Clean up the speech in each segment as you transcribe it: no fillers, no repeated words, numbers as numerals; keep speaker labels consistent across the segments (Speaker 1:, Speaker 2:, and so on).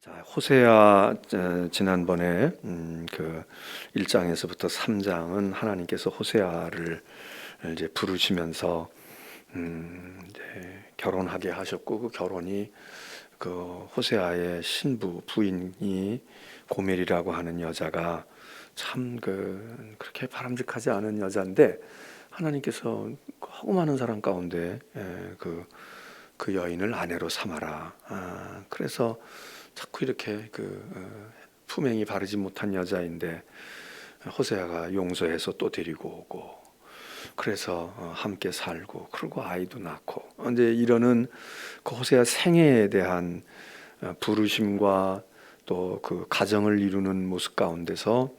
Speaker 1: 자, 호세아 지난번에 그 1장에서부터 3장은 하나님께서 호세아를 이제 부르시면서 이제 결혼하게 하셨고, 그 결혼이 그 호세아의 신부 부인이 고멜이라고 하는 여자가 참 그렇게 바람직하지 않은 여자인데, 하나님께서 하고 많은 사람 가운데 그 여인을 아내로 삼아라. 그래서 자꾸 이렇게 품행이 바르지 못한 여자인데 호세아가 용서해서 또 데리고 오고, 그래서 함께 살고, 그리고 아이도 낳고, 이제 이러는 그 호세아 생애에 대한 부르심과 또 그 가정을 이루는 모습 가운데서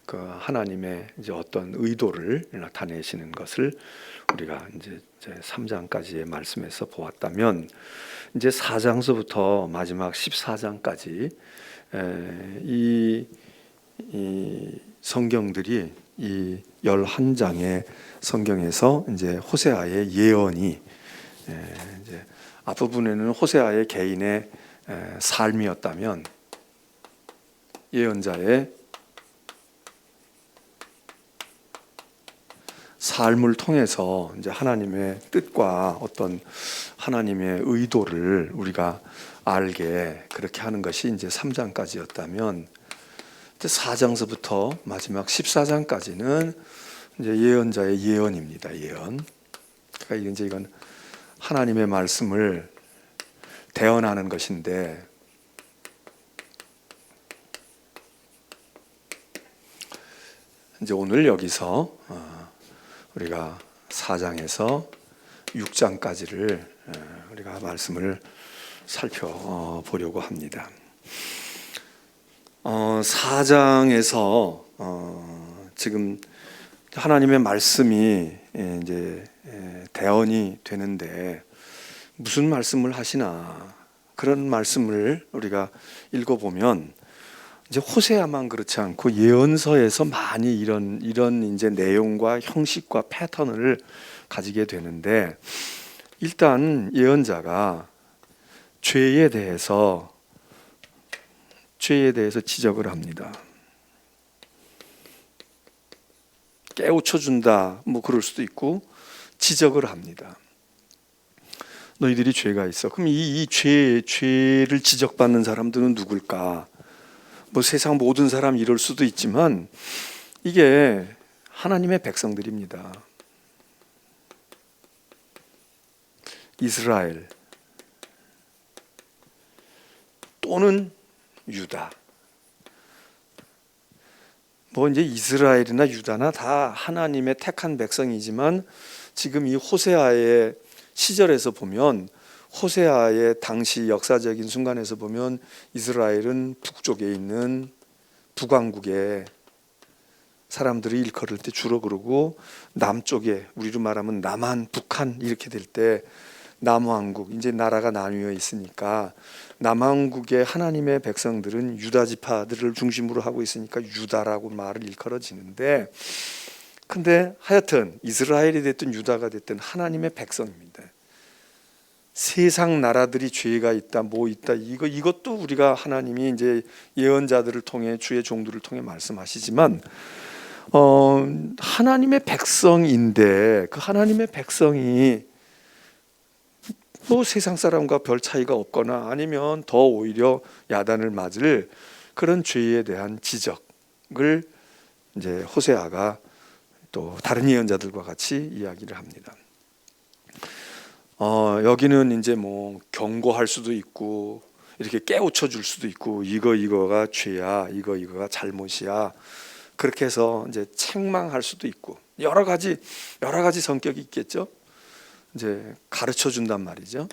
Speaker 1: 그 하나님의 이제 어떤 의도를 나타내시는 것을 우리가 이제 3장까지의 말씀에서 보았다면, 이제 4장서부터 마지막 14장까지 이 성경들이 이 11장의 성경에서 이제 호세아의 예언이 이제 앞부분에는 호세아의 개인의 삶이었다면, 예언자의 삶을 통해서 이제 하나님의 뜻과 어떤 하나님의 의도를 우리가 알게 그렇게 하는 것이 이제 3장까지였다면, 이제 4장서부터 마지막 14장까지는 이제 예언자의 예언입니다. 예언. 그러니까 이제 이건 하나님의 말씀을 대언하는 것인데, 이제 오늘 여기서 우리가 4장에서 6장까지를 우리가 말씀을 살펴보려고 합니다. 4장에서 지금 하나님의 말씀이 이제 대언이 되는데, 무슨 말씀을 하시나, 그런 말씀을 우리가 읽어보면 이제 호세아만 그렇지 않고 예언서에서 많이 이런 이제 내용과 형식과 패턴을 가지게 되는데, 일단 예언자가 죄에 대해서 지적을 합니다. 깨우쳐 준다, 뭐 그럴 수도 있고, 지적을 합니다. 너희들이 죄가 있어. 그럼 이 죄를 지적받는 사람들은 누굴까? 뭐 세상 모든 사람 이럴 수도 있지만, 이게 하나님의 백성들입니다. 이스라엘 또는 유다. 뭐 이제 이스라엘이나 유다나 다 하나님의 택한 백성이지만, 지금 이 호세아의 시절에서 보면, 호세아의 당시 역사적인 순간에서 보면, 이스라엘은 북쪽에 있는 북왕국에 사람들이 일컬을 때 주로 그러고, 남쪽에 우리로 말하면 남한, 북한 이렇게 될 때 남왕국, 이제 나라가 나뉘어 있으니까 남왕국의 하나님의 백성들은 유다 지파들을 중심으로 하고 있으니까 유다라고 말을 일컬어지는데, 근데 하여튼 이스라엘이 됐든 유다가 됐든 하나님의 백성입니다. 세상 나라들이 죄가 있다, 뭐 있다, 이것도 우리가 하나님이 이제 예언자들을 통해, 주의 종들을 통해 말씀하시지만, 하나님의 백성인데, 그 하나님의 백성이 뭐 세상 사람과 별 차이가 없거나 아니면 더 오히려 야단을 맞을 그런 죄에 대한 지적을 이제 호세아가 또 다른 예언자들과 같이 이야기를 합니다. 여기는 이제 뭐 경고할 수도 있고, 이렇게 깨우쳐 줄 수도 있고, 이거가 죄야, 이거가 잘못이야, 그렇게 해서 이제 책망할 수도 있고, 여러 가지 성격이 있겠죠. 이제 가르쳐 준단 말이죠.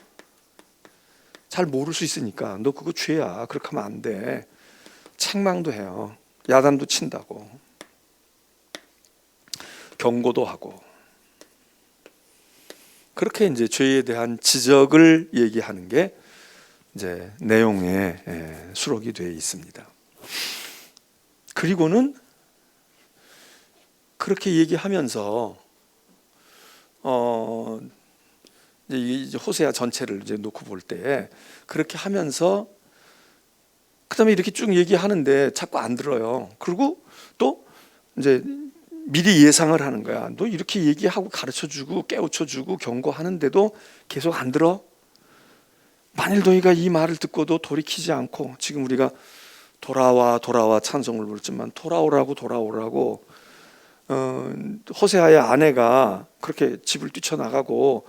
Speaker 1: 잘 모를 수 있으니까 너 그거 죄야, 그렇게 하면 안 돼, 책망도 해요. 야단도 친다고, 경고도 하고, 그렇게 이제 죄에 대한 지적을 얘기하는 게 이제 내용에 수록이 되어 있습니다. 그리고는 그렇게 얘기하면서 이제 호세아 전체를 이제 놓고 볼 때 그렇게 하면서 그다음에 이렇게 쭉 얘기하는데 자꾸 안 들어요. 그리고 또 이제 미리 예상을 하는 거야. 너 이렇게 얘기하고 가르쳐주고 깨우쳐주고 경고하는데도 계속 안 들어? 만일 너희가 이 말을 듣고도 돌이키지 않고, 지금 우리가 돌아와 돌아와 찬송을 부르지만 돌아오라고 호세아의 아내가 그렇게 집을 뛰쳐나가고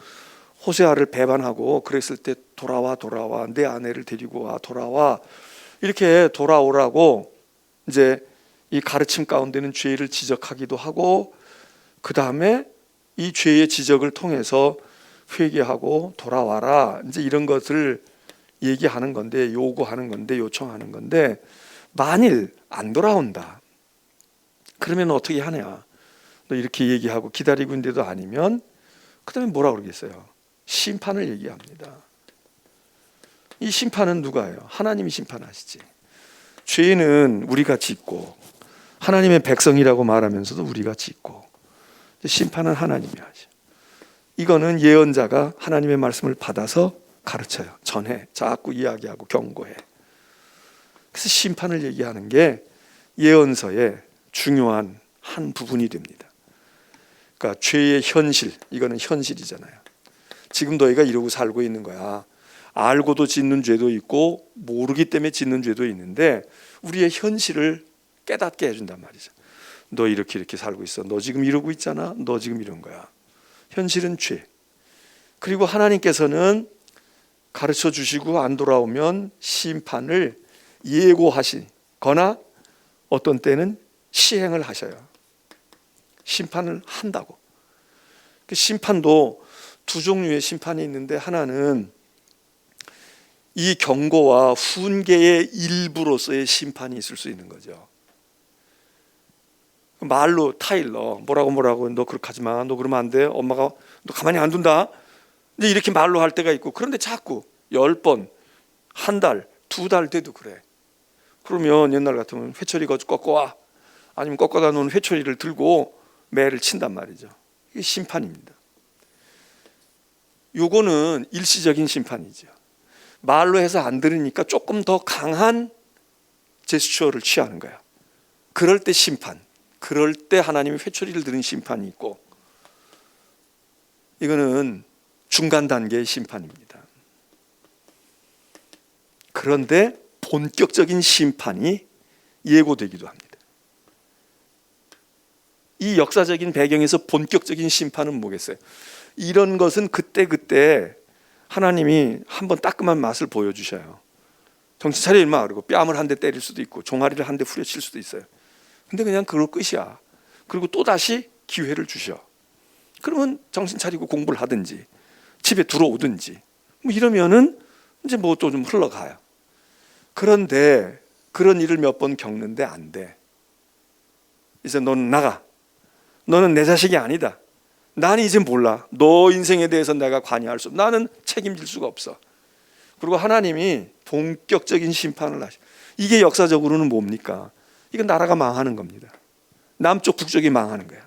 Speaker 1: 호세아를 배반하고 그랬을 때 돌아와 내 아내를 데리고 와, 돌아와, 이렇게 돌아오라고 이제 이 가르침 가운데는 죄를 지적하기도 하고, 그 다음에 이 죄의 지적을 통해서 회개하고 돌아와라, 이제 이런 것을 얘기하는 건데, 요구하는 건데, 요청하는 건데, 만일 안 돌아온다 그러면 어떻게 하냐? 너 이렇게 얘기하고 기다리고 있는데도 아니면 그 다음에 뭐라 그러겠어요? 심판을 얘기합니다. 이 심판은 누가요? 하나님이 심판하시지. 죄는 우리가 짓고 하나님의 백성이라고 말하면서도 우리가 짓고, 심판은 하나님이 하죠. 이거는 예언자가 하나님의 말씀을 받아서 가르쳐요. 전해, 자꾸 이야기하고 경고해. 그래서 심판을 얘기하는 게 예언서의 중요한 한 부분이 됩니다. 그러니까 죄의 현실, 이거는 현실이잖아요. 지금 너희가 이러고 살고 있는 거야. 알고도 짓는 죄도 있고 모르기 때문에 짓는 죄도 있는데 우리의 현실을 깨닫게 해준단 말이죠. 너 이렇게 살고 있어. 너 지금 이러고 있잖아. 너 지금 이런 거야. 현실은 죄. 그리고 하나님께서는 가르쳐 주시고 안 돌아오면 심판을 예고하시거나 어떤 때는 시행을 하셔요. 심판을 한다고. 그 심판도 두 종류의 심판이 있는데, 하나는 이 경고와 훈계의 일부로서의 심판이 있을 수 있는 거죠. 말로 타일러 뭐라고 너 그렇게 하지 마, 너 그러면 안 돼, 엄마가 너 가만히 안 둔다, 이제 이렇게 말로 할 때가 있고, 그런데 자꾸 10번, 한 달, 2달 돼도 그래. 그러면 옛날 같으면 회초리 꺾어와, 아니면 꺾어다 놓은 회초리를 들고 매를 친단 말이죠. 이게 심판입니다. 요거는 일시적인 심판이죠. 말로 해서 안 들으니까 조금 더 강한 제스처를 취하는 거야. 그럴 때 심판, 그럴 때 하나님이 회초리를 들은 심판이 있고, 이거는 중간 단계의 심판입니다. 그런데 본격적인 심판이 예고되기도 합니다. 이 역사적인 배경에서 본격적인 심판은 뭐겠어요? 이런 것은 그때 하나님이 한번 따끔한 맛을 보여주셔요. 정신 차려 임마 그러고 뺨을 한 대 때릴 수도 있고 종아리를 한 대 후려칠 수도 있어요. 근데 그냥 그걸 끝이야. 그리고 또다시 기회를 주셔. 그러면 정신 차리고 공부를 하든지 집에 들어오든지 뭐 이러면은 이제 뭐 또 좀 흘러가요. 그런데 그런 일을 몇 번 겪는데 안 돼. 이제 너는 나가. 너는 내 자식이 아니다. 나는 이제 몰라. 너 인생에 대해서 내가 관여할 수 없어. 나는 책임질 수가 없어. 그리고 하나님이 본격적인 심판을 하셔. 이게 역사적으로는 뭡니까? 이건 나라가 망하는 겁니다. 남쪽 북쪽이 망하는 거야.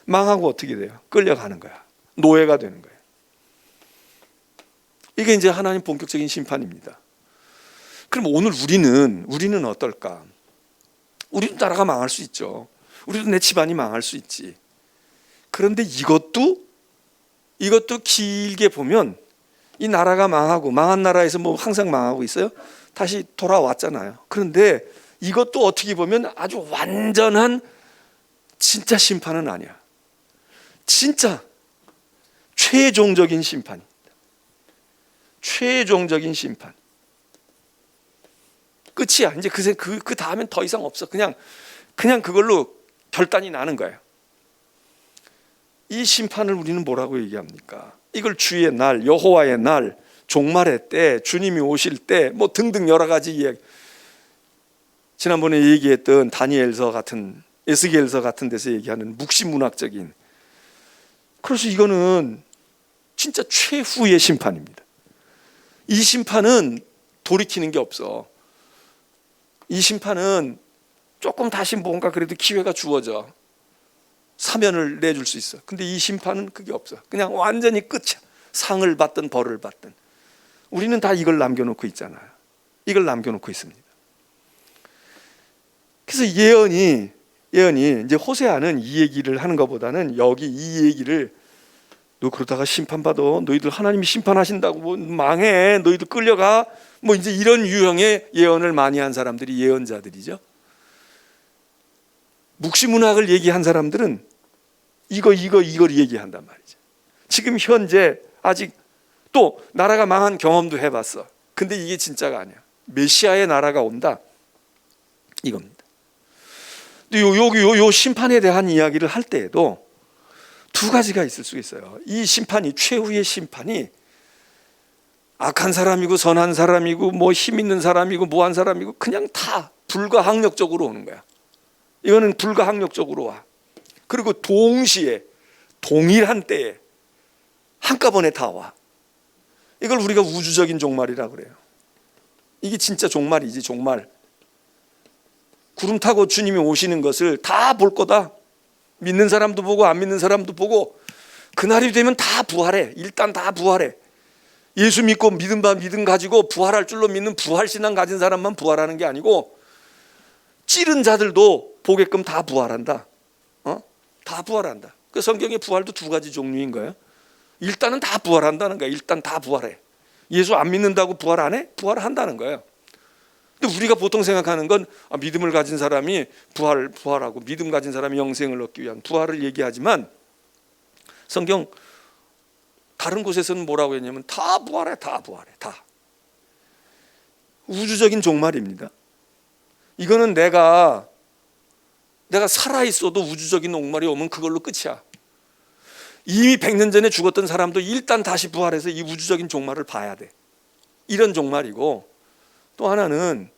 Speaker 1: 망하고 어떻게 돼요? 끌려가는 거야. 노예가 되는 거예요. 이게 이제 하나님 본격적인 심판입니다. 그럼 오늘 우리는 어떨까? 우리도 나라가 망할 수 있죠. 우리도 내 집안이 망할 수 있지. 그런데 이것도 길게 보면 이 나라가 망하고, 망한 나라에서 뭐 항상 망하고 있어요? 다시 돌아왔잖아요. 그런데 이것도 어떻게 보면 아주 완전한 진짜 심판은 아니야. 진짜 최종적인 심판입니다. 최종적인 심판. 끝이야. 이제 그 다음엔 더 이상 없어. 그냥 그걸로 결단이 나는 거예요. 이 심판을 우리는 뭐라고 얘기합니까? 이걸 주의 날, 여호와의 날, 종말의 때, 주님이 오실 때, 뭐 등등 여러 가지 이야기. 지난번에 얘기했던 다니엘서 같은, 에스겔서 같은 데서 얘기하는 묵시문학적인. 그래서 이거는 진짜 최후의 심판입니다. 이 심판은 돌이키는 게 없어. 이 심판은 조금 다시 뭔가 그래도 기회가 주어져. 사면을 내줄 수 있어. 근데 이 심판은 그게 없어. 그냥 완전히 끝이야. 상을 받든 벌을 받든. 우리는 다 이걸 남겨놓고 있잖아요. 이걸 남겨놓고 있습니다. 그래서 예언이 이제 호세아는 이 얘기를 하는 것보다는 여기 이 얘기를, 너 그러다가 심판받아, 너희들 하나님이 심판하신다고, 뭐 망해, 너희들 끌려가, 뭐 이제 이런 유형의 예언을 많이 한 사람들이 예언자들이죠. 묵시문학을 얘기한 사람들은 이걸 얘기한단 말이죠. 지금 현재 아직 또 나라가 망한 경험도 해봤어. 근데 이게 진짜가 아니야. 메시아의 나라가 온다, 이겁니다. 요 심판에 대한 이야기를 할 때에도 두 가지가 있을 수 있어요. 이 심판이, 최후의 심판이 악한 사람이고 선한 사람이고 뭐 힘 있는 사람이고 뭐한 사람이고 그냥 다 불가항력적으로 오는 거야. 이거는 불가항력적으로 와. 그리고 동시에 동일한 때에 한꺼번에 다 와. 이걸 우리가 우주적인 종말이라고 그래요. 이게 진짜 종말이지, 종말. 구름 타고 주님이 오시는 것을 다 볼 거다. 믿는 사람도 보고 안 믿는 사람도 보고, 그날이 되면 다 부활해. 일단 다 부활해. 예수 믿고 믿음 가지고 부활할 줄로 믿는 부활신앙 가진 사람만 부활하는 게 아니고 찌른 자들도 보게끔 다 부활한다. 다 부활한다. 그 성경의 부활도 두 가지 종류인 거예요. 일단은 다 부활한다는 거야. 일단 다 부활해. 예수 안 믿는다고 부활 안 해? 부활한다는 거예요. 근데 우리가 보통 생각하는 건 믿음을 가진 사람이 부활하고 믿음 가진 사람이 영생을 얻기 위한 부활을 얘기하지만, 성경 다른 곳에서는 뭐라고 했냐면 다 부활해. 다 우주적인 종말입니다. 이거는 내가 살아있어도 우주적인 종말이 오면 그걸로 끝이야. 이미 100년 전에 죽었던 사람도 일단 다시 부활해서 이 우주적인 종말을 봐야 돼. 이런 종말이고, 또 하나는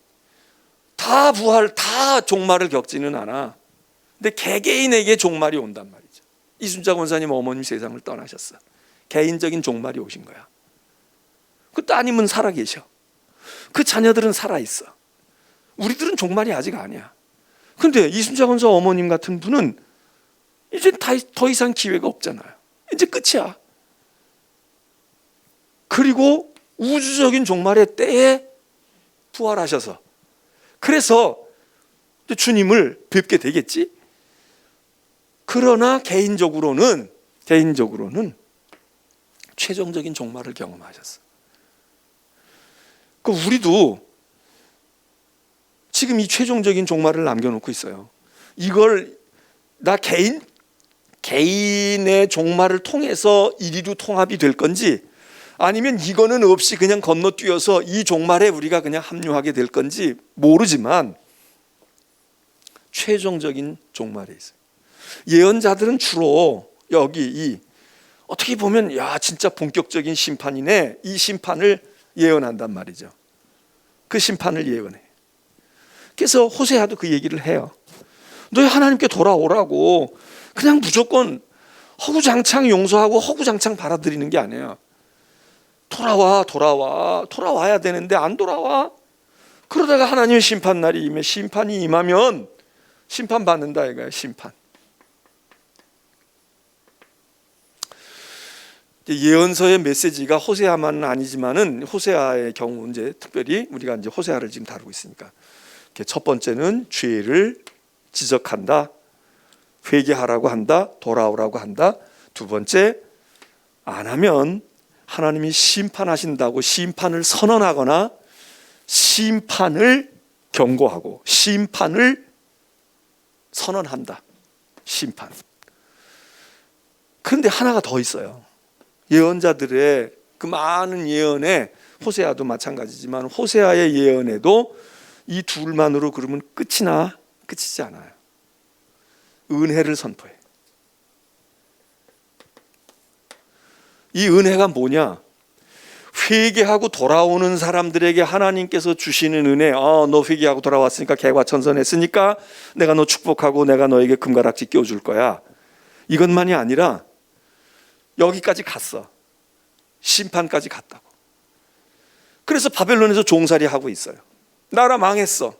Speaker 1: 다 부활, 다 종말을 겪지는 않아. 근데 개개인에게 종말이 온단 말이죠. 이순자 권사님 어머님 세상을 떠나셨어. 개인적인 종말이 오신 거야. 그 따님은 살아계셔. 그 자녀들은 살아있어. 우리들은 종말이 아직 아니야. 근데 이순자 권사 어머님 같은 분은 이제 더 이상 기회가 없잖아요. 이제 끝이야. 그리고 우주적인 종말의 때에 부활하셔서, 그래서 주님을 뵙게 되겠지. 그러나 개인적으로는 최종적인 종말을 경험하셨어. 그 우리도 지금 이 최종적인 종말을 남겨놓고 있어요. 이걸 나 개인의 종말을 통해서 이리로 통합이 될 건지, 아니면 이거는 없이 그냥 건너뛰어서 이 종말에 우리가 그냥 합류하게 될 건지 모르지만 최종적인 종말에 있어요. 예언자들은 주로 여기 어떻게 보면 진짜 본격적인 심판이네, 이 심판을 예언한단 말이죠. 그 심판을 예언해. 그래서 호세아도 그 얘기를 해요. 너희 하나님께 돌아오라고 그냥 무조건 허구장창 용서하고 허구장창 받아들이는 게 아니에요. 돌아와야 되는데 안 돌아와. 그러다가 하나님의 심판이 임하면 심판받는다 이거야. 심판. 예언서의 메시지가 호세아만은 아니지만은, 호세아의 경우 이제 특별히 우리가 이제 호세아를 지금 다루고 있으니까, 첫 번째는 죄를 지적한다, 회개하라고 한다, 돌아오라고 한다. 두 번째, 안 하면 하나님이 심판하신다고 심판을 선언하거나 심판을 경고하고 심판을 선언한다. 심판. 그런데 하나가 더 있어요. 예언자들의 그 많은 예언에, 호세아도 마찬가지지만 호세아의 예언에도 이 둘만으로 그러면 끝이지 않아요. 은혜를 선포해. 이 은혜가 뭐냐? 회개하고 돌아오는 사람들에게 하나님께서 주시는 은혜. 너 회개하고 돌아왔으니까, 개과천선했으니까 내가 너 축복하고 내가 너에게 금가락지 끼워줄 거야. 이것만이 아니라 여기까지 갔어. 심판까지 갔다고. 그래서 바벨론에서 종살이 하고 있어요. 나라 망했어.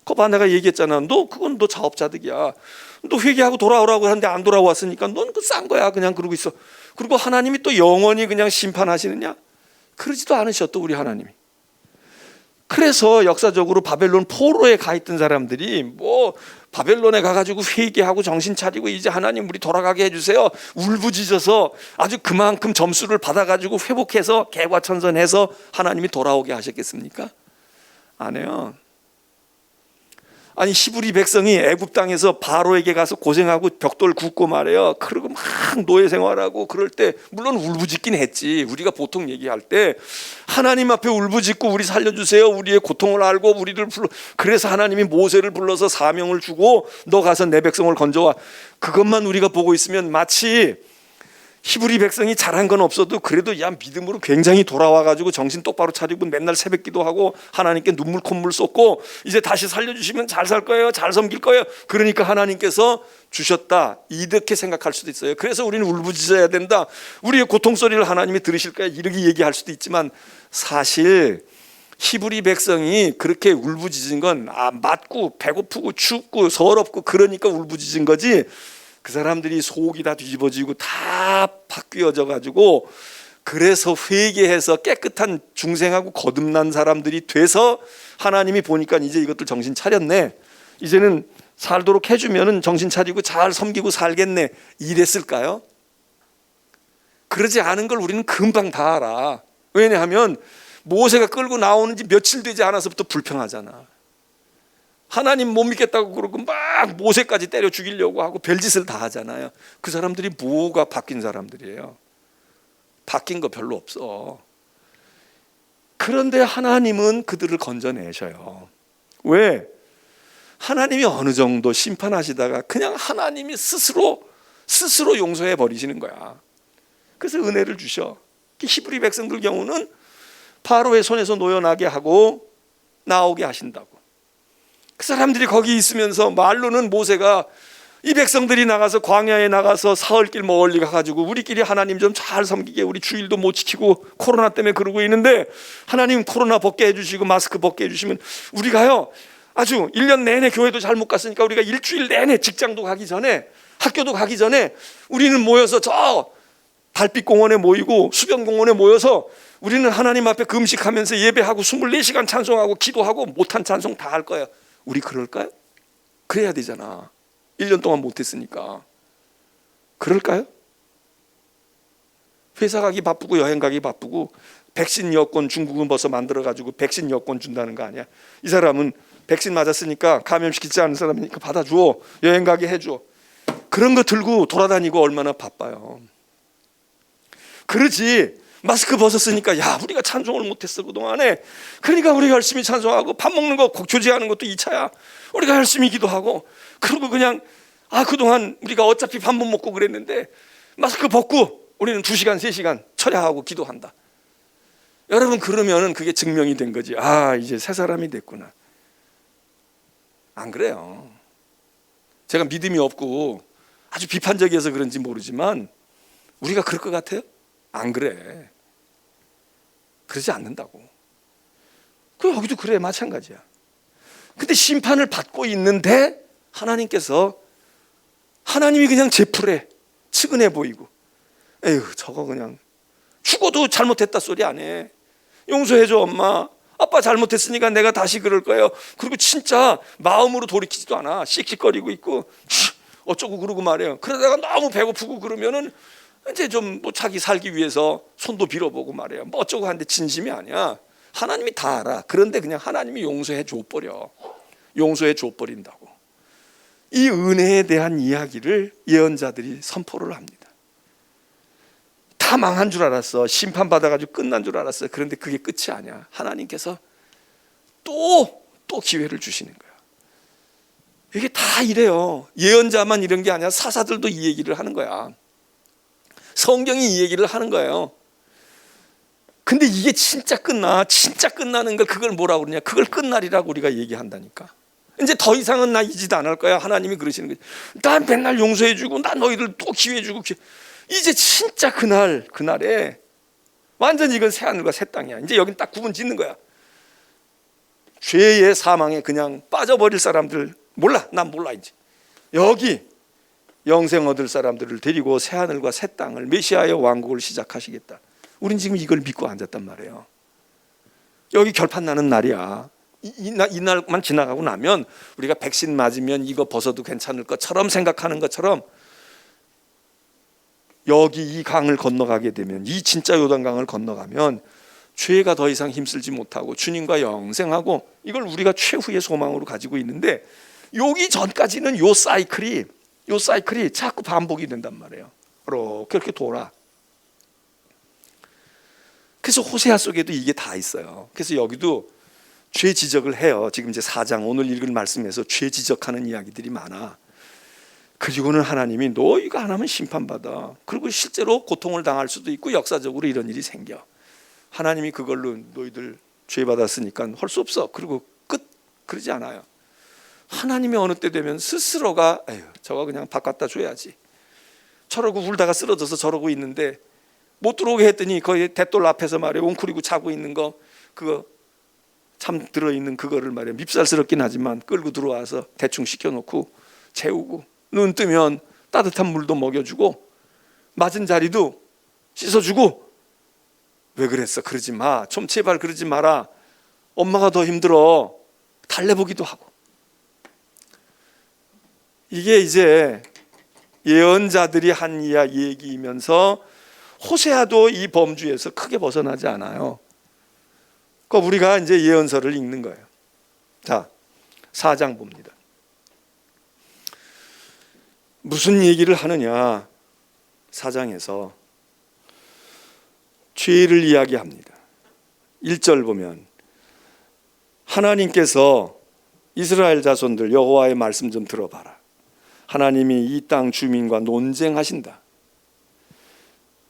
Speaker 1: 거봐, 내가 얘기했잖아. 그건 너 자업자득이야. 너 회개하고 돌아오라고 하는데 안 돌아왔으니까 넌 그 싼 거야. 그냥 그러고 있어. 그리고 하나님이 또 영원히 그냥 심판하시느냐? 그러지도 않으셔. 또 우리 하나님이 그래서 역사적으로 바벨론 포로에 가 있던 사람들이 뭐 바벨론에 가가지고 회개하고 정신 차리고 이제 하나님 우리 돌아가게 해주세요, 울부짖어서 아주 그만큼 점수를 받아가지고 회복해서 개과천선해서 하나님이 돌아오게 하셨겠습니까? 안 해요. 아니 히브리 백성이 애굽 땅에서 바로에게 가서 고생하고 벽돌 굽고 말해요. 그리고 막 노예 생활하고 그럴 때 물론 울부짖긴 했지. 우리가 보통 얘기할 때 하나님 앞에 울부짖고 우리 살려주세요, 우리의 고통을 알고 우리를 불러, 그래서 하나님이 모세를 불러서 사명을 주고 너 가서 내 백성을 건져와, 그것만 우리가 보고 있으면 마치 히브리 백성이 잘한 건 없어도 그래도 야 믿음으로 굉장히 돌아와가지고 정신 똑바로 차리고 맨날 새벽 기도하고 하나님께 눈물 콧물 쏟고 이제 다시 살려주시면 잘 살 거예요, 잘 섬길 거예요, 그러니까 하나님께서 주셨다, 이렇게 생각할 수도 있어요. 그래서 우리는 울부짖어야 된다, 우리의 고통 소리를 하나님이 들으실 거야, 이렇게 얘기할 수도 있지만 사실 히브리 백성이 그렇게 울부짖은 건 맞고 배고프고 춥고 서럽고 그러니까 울부짖은 거지, 그 사람들이 속이 다 뒤집어지고 다 바뀌어져 가지고 그래서 회개해서 깨끗한 중생하고 거듭난 사람들이 돼서 하나님이 보니까 이제 이것들 정신 차렸네, 이제는 살도록 해주면은 정신 차리고 잘 섬기고 살겠네, 이랬을까요? 그러지 않은 걸 우리는 금방 다 알아. 왜냐하면 모세가 끌고 나오는지 며칠 되지 않아서부터 불평하잖아. 하나님 못 믿겠다고 그러고 막 모세까지 때려 죽이려고 하고 별짓을 다 하잖아요. 그 사람들이 뭐가 바뀐 사람들이에요? 바뀐 거 별로 없어. 그런데 하나님은 그들을 건져내셔요. 왜? 하나님이 어느 정도 심판하시다가 그냥 하나님이 스스로 용서해 버리시는 거야. 그래서 은혜를 주셔. 히브리 백성들 경우는 바로의 손에서 노여나게 하고 나오게 하신다고. 그 사람들이 거기 있으면서 말로는 모세가 이 백성들이 나가서 광야에 나가서 사흘길 멀리 가가지고 우리끼리 하나님 좀 잘 섬기게, 우리 주일도 못 지키고 코로나 때문에 그러고 있는데 하나님 코로나 벗게 해주시고 마스크 벗게 해주시면 우리가요 아주 1년 내내 교회도 잘 못 갔으니까 우리가 일주일 내내 직장도 가기 전에 학교도 가기 전에 우리는 모여서 저 달빛공원에 모이고 수변공원에 모여서 우리는 하나님 앞에 금식하면서 예배하고 24시간 찬송하고 기도하고 못한 찬송 다 할 거예요. 우리 그럴까요? 그래야 되잖아. 1년 동안 못했으니까. 그럴까요? 회사 가기 바쁘고 여행 가기 바쁘고 백신 여권 중국은 벌써 만들어가지고 백신 여권 준다는 거 아니야? 이 사람은 백신 맞았으니까 감염시키지 않은 사람이니까 받아줘, 여행 가게 해줘, 그런 거 들고 돌아다니고 얼마나 바빠요. 그러지 마스크 벗었으니까 야 우리가 찬송을 못했어 그동안에, 그러니까 우리가 열심히 찬송하고 밥 먹는 거 조제하는 것도 2차야. 우리가 열심히 기도하고 그리고 그냥 그동안 우리가 어차피 밥 못 먹고 그랬는데 마스크 벗고 우리는 2시간 3시간 철야하고 기도한다. 여러분 그러면은 그게 증명이 된 거지. 이제 새 사람이 됐구나. 안 그래요. 제가 믿음이 없고 아주 비판적이어서 그런지 모르지만 우리가 그럴 것 같아요? 안 그래. 그러지 않는다고. 그 여기도 그래, 마찬가지야. 근데 심판을 받고 있는데 하나님이 그냥 제풀해, 측은해 보이고, 에휴 저거 그냥 죽어도 잘못했다 소리 안 해. 용서해줘 엄마, 아빠 잘못했으니까 내가 다시 그럴 거예요. 그리고 진짜 마음으로 돌이키지도 않아. 씩씩거리고 있고 어쩌고 그러고 말해요. 그러다가 너무 배고프고 그러면은 이제 좀 뭐 자기 살기 위해서 손도 빌어보고 말해요. 뭐 어쩌고 하는데 진심이 아니야. 하나님이 다 알아. 그런데 그냥 하나님이 용서해 줘버려. 용서해 줘버린다고. 이 은혜에 대한 이야기를 예언자들이 선포를 합니다. 다 망한 줄 알았어. 심판받아가지고 끝난 줄 알았어. 그런데 그게 끝이 아니야. 하나님께서 또 기회를 주시는 거야. 이게 다 이래요. 예언자만 이런 게 아니라 사사들도 이 얘기를 하는 거야. 성경이 이 얘기를 하는 거예요. 근데 이게 진짜 끝나는 걸 그걸 뭐라고 그러냐? 그걸 끝날이라고 우리가 얘기한다니까. 이제 더 이상은 나 이 짓 안 할 거야. 하나님이 그러시는 거지. 난 맨날 용서해 주고 나 너희들 또 기회 주고 이제 진짜 그날에 완전히 이건 새하늘과 새 땅이야. 이제 여긴 딱 구분 짓는 거야. 죄의 사망에 그냥 빠져버릴 사람들 난 몰라 이제. 여기 영생 얻을 사람들을 데리고 새하늘과 새 땅을 메시아의 왕국을 시작하시겠다. 우린 지금 이걸 믿고 앉았단 말이에요. 여기 결판 나는 날이야. 이 날만 지나가고 나면 우리가 백신 맞으면 이거 벗어도 괜찮을 것처럼 생각하는 것처럼 여기 이 강을 건너가게 되면, 이 진짜 요단강을 건너가면 죄가 더 이상 힘쓸지 못하고 주님과 영생하고, 이걸 우리가 최후의 소망으로 가지고 있는데, 여기 전까지는 요 사이클이 자꾸 반복이 된단 말이에요. 그렇게 돌아. 그래서 호세아 속에도 이게 다 있어요. 그래서 여기도 죄 지적을 해요. 지금 이제 4장 오늘 읽은 말씀에서 죄 지적하는 이야기들이 많아. 그리고는 하나님이 너 이거 안 하면 심판받아. 그리고 실제로 고통을 당할 수도 있고 역사적으로 이런 일이 생겨. 하나님이 그걸로 너희들 죄 받았으니까 할 수 없어. 그리고 끝. 그러지 않아요. 하나님이 어느 때 되면 스스로가 에휴, 저거 그냥 바꿨다 줘야지. 저러고 울다가 쓰러져서 저러고 있는데 못 들어오게 했더니 거기 대돌 앞에서 말이야 웅크리고 자고 있는 거, 그거 참 들어있는 그거를 말이야 밉살스럽긴 하지만 끌고 들어와서 대충 씻겨놓고 재우고, 눈 뜨면 따뜻한 물도 먹여주고 맞은 자리도 씻어주고. 왜 그랬어? 그러지 마. 좀 제발 그러지 마라. 엄마가 더 힘들어. 달래보기도 하고. 이게 이제 예언자들이 한 얘기이면서 호세아도 이 범주에서 크게 벗어나지 않아요. 그러니까 우리가 이제 예언서를 읽는 거예요. 자, 4장 봅니다. 무슨 얘기를 하느냐? 4장에서 죄를 이야기합니다. 1절 보면 하나님께서 이스라엘 자손들 여호와의 말씀 좀 들어봐라. 하나님이 이 땅 주민과 논쟁하신다.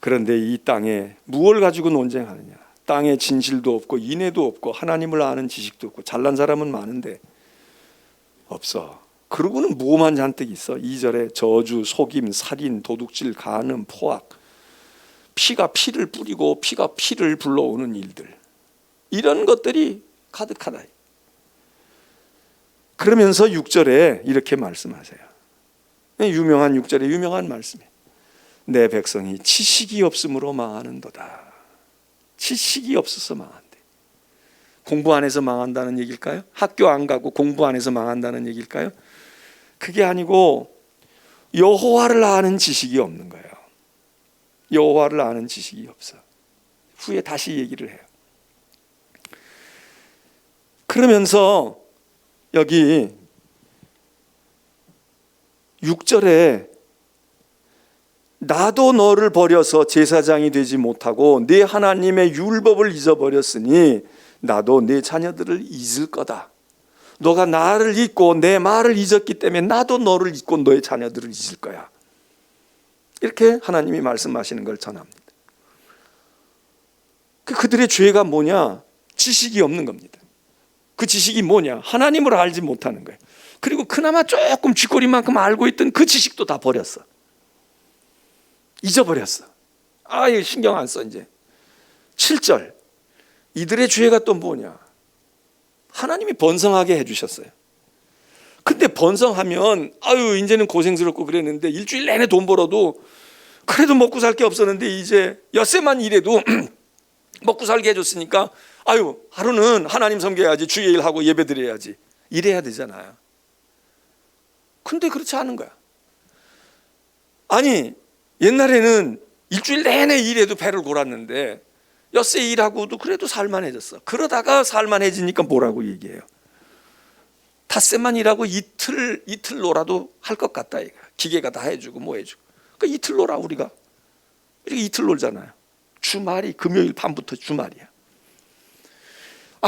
Speaker 1: 그런데 이 땅에 무엇을 가지고 논쟁하느냐? 땅에 진실도 없고 인애도 없고 하나님을 아는 지식도 없고 잘난 사람은 많은데 없어. 그러고는 뭐만 잔뜩 있어. 2절에 저주, 속임, 살인, 도둑질, 간음, 포악, 피가 피를 뿌리고 피가 피를 불러오는 일들, 이런 것들이 가득하다. 그러면서 6절에 이렇게 말씀하세요. 유명한 6절에 유명한 말씀이에요. 내 백성이 지식이 없으므로 망하는도다. 지식이 없어서 망한대. 공부 안 해서 망한다는 얘기일까요? 학교 안 가고 공부 안 해서 망한다는 얘기일까요? 그게 아니고 여호와를 아는 지식이 없는 거예요. 여호와를 아는 지식이 없어. 후에 다시 얘기를 해요. 그러면서 여기 6절에 나도 너를 버려서 제사장이 되지 못하고 네 하나님의 율법을 잊어버렸으니 나도 네 자녀들을 잊을 거다. 너가 나를 잊고 내 말을 잊었기 때문에 나도 너를 잊고 너의 자녀들을 잊을 거야. 이렇게 하나님이 말씀하시는 걸 전합니다. 그들의 죄가 뭐냐? 지식이 없는 겁니다. 그 지식이 뭐냐? 하나님을 알지 못하는 거예요. 그리고 그나마 조금 쥐꼬리만큼 알고 있던 그 지식도 다 버렸어. 잊어버렸어. 이거 신경 안 써 이제. 7절 이들의 죄가 또 뭐냐? 하나님이 번성하게 해주셨어요. 근데 번성하면 이제는 고생스럽고 그랬는데 일주일 내내 돈 벌어도 그래도 먹고 살 게 없었는데 이제 엿새만 일해도 먹고 살게 해줬으니까 하루는 하나님 섬겨야지, 주의 일하고 예배 드려야지, 이래야 되잖아요. 근데 그렇지 않은 거야. 아니 옛날에는 일주일 내내 일해도 배를 골았는데 엿새 일하고도 그래도 살만해졌어. 그러다가 살만해지니까 뭐라고 얘기해요? 닷새만 일하고 이틀 놀아도 할 것 같다. 이거. 기계가 다 해주고 뭐 해주고. 그러니까 이틀 놀아 우리가. 이렇게 이틀 놀잖아요. 주말이 금요일 밤부터 주말이야.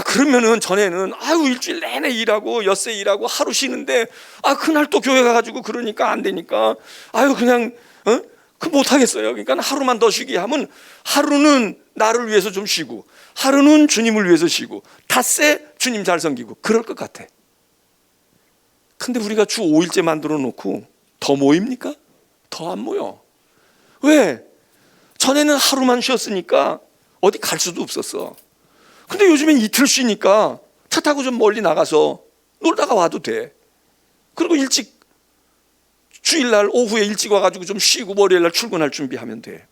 Speaker 1: 그러면은 전에는 일주일 내내 일하고 엿새 일하고 하루 쉬는데 그날 또 교회 가가지고 그러니까 안 되니까 그냥 그 못하겠어요. 그러니까 하루만 더 쉬게 하면 하루는 나를 위해서 좀 쉬고 하루는 주님을 위해서 쉬고 닷새 주님 잘 섬기고 그럴 것 같아. 근데 우리가 주 5일째 만들어 놓고 더 모입니까? 더 안 모여. 왜? 전에는 하루만 쉬었으니까 어디 갈 수도 없었어. 근데 요즘엔 이틀 쉬니까 차 타고 좀 멀리 나가서 놀다가 와도 돼. 그리고 일찍 주일날 오후에 일찍 와가지고 좀 쉬고 월요일날 출근할 준비하면 돼.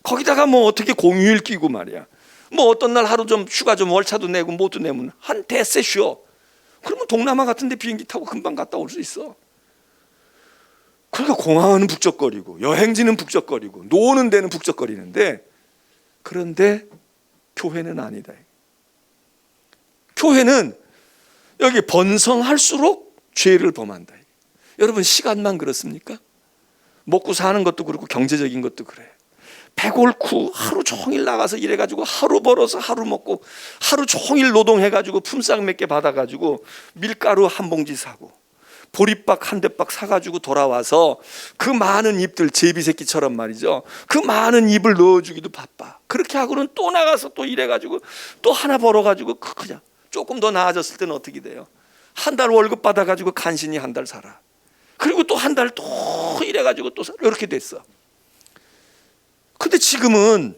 Speaker 1: 거기다가 뭐 어떻게 공휴일 끼고 말이야. 뭐 어떤 날 하루 좀 휴가 좀 월차도 내고 뭐도 내면 한 대세 쉬어. 그러면 동남아 같은 데 비행기 타고 금방 갔다 올 수 있어. 그러니까 공항은 북적거리고 여행지는 북적거리고 노는 데는 북적거리는데, 그런데 교회는 아니다. 교회는 여기 번성할수록 죄를 범한다. 여러분, 시간만 그렇습니까? 먹고 사는 것도 그렇고 경제적인 것도 그래. 백올쿠 하루 종일 나가서 일해가지고 하루 벌어서 하루 먹고 하루 종일 노동해가지고 품삯 몇 개 받아가지고 밀가루 한 봉지 사고 보리밥 한 대박 사가지고 돌아와서 그 많은 잎들, 제비새끼처럼 말이죠, 그 많은 잎을 넣어주기도 바빠. 그렇게 하고는 또 나가서 또 일해가지고 또 하나 벌어가지고 그냥 조금 더 나아졌을 때는 어떻게 돼요? 한 달 월급 받아가지고 간신히 한 달 살아. 그리고 또 한 달 또 일해가지고 또 살아. 이렇게 됐어. 근데 지금은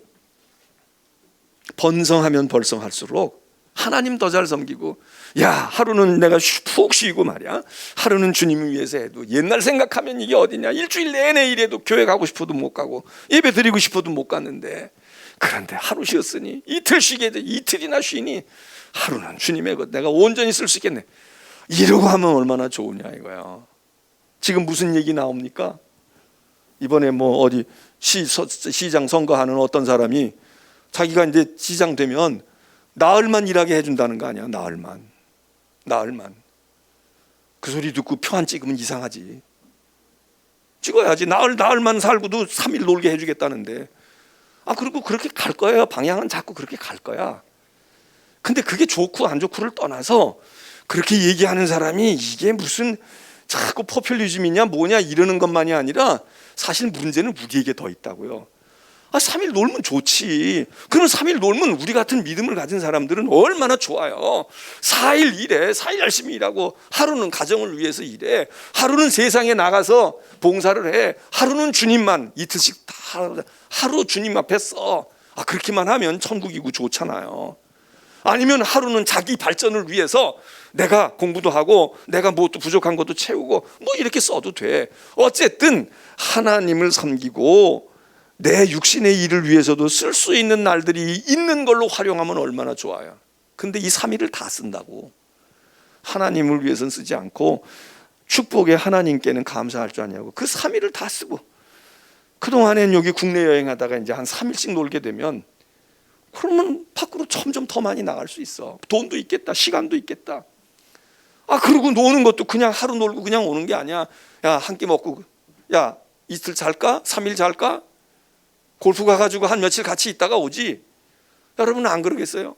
Speaker 1: 번성하면 벌성할수록 하나님 더 잘 섬기고, 야, 하루는 내가 푹 쉬고 말이야, 하루는 주님을 위해서 해도 옛날 생각하면 이게 어디냐, 일주일 내내 일해도 교회 가고 싶어도 못 가고 예배 드리고 싶어도 못 갔는데, 그런데 하루 쉬었으니 이틀 쉬게 돼. 이틀이나 쉬니 하루는 주님의 것 내가 온전히 쓸 수 있겠네. 이러고 하면 얼마나 좋으냐 이거야. 지금 무슨 얘기 나옵니까? 이번에 뭐 어디 시장 선거하는 어떤 사람이 자기가 이제 시장 되면 나흘만 일하게 해준다는 거 아니야. 나흘만. 그 소리 듣고 표 안 찍으면 이상하지. 찍어야지. 나흘만 살고도 3일 놀게 해주겠다는데. 그리고 그렇게 갈 거예요. 방향은 자꾸 그렇게 갈 거야. 근데 그게 좋고 안 좋고를 떠나서 그렇게 얘기하는 사람이 이게 무슨 자꾸 포퓰리즘이냐 뭐냐 이러는 것만이 아니라 사실 문제는 우리에게 더 있다고요. 3일 놀면 좋지. 그럼 3일 놀면 우리 같은 믿음을 가진 사람들은 얼마나 좋아요. 4일 일해. 4일 열심히 일하고 하루는 가정을 위해서 일해. 하루는 세상에 나가서 봉사를 해. 하루는 주님만 이틀씩 하루 주님 앞에 써. 그렇게만 하면 천국이고 좋잖아요. 아니면 하루는 자기 발전을 위해서 내가 공부도 하고 내가 뭐 또 부족한 것도 채우고 뭐 이렇게 써도 돼. 어쨌든 하나님을 섬기고 내 육신의 일을 위해서도 쓸 수 있는 날들이 있는 걸로 활용하면 얼마나 좋아요. 근데 이 3일을 다 쓴다고. 하나님을 위해서는 쓰지 않고 축복의 하나님께는 감사할 줄 아냐고 그 3일을 다 쓰고, 그동안엔 여기 국내 여행하다가 이제 한 3일씩 놀게 되면 그러면 밖으로 점점 더 많이 나갈 수 있어. 돈도 있겠다, 시간도 있겠다. 그리고 노는 것도 그냥 하루 놀고 그냥 오는 게 아니야. 야, 한 끼 먹고, 야, 이틀 잘까? 3일 잘까? 골프 가가지고 한 며칠 같이 있다가 오지. 여러분은 안 그러겠어요?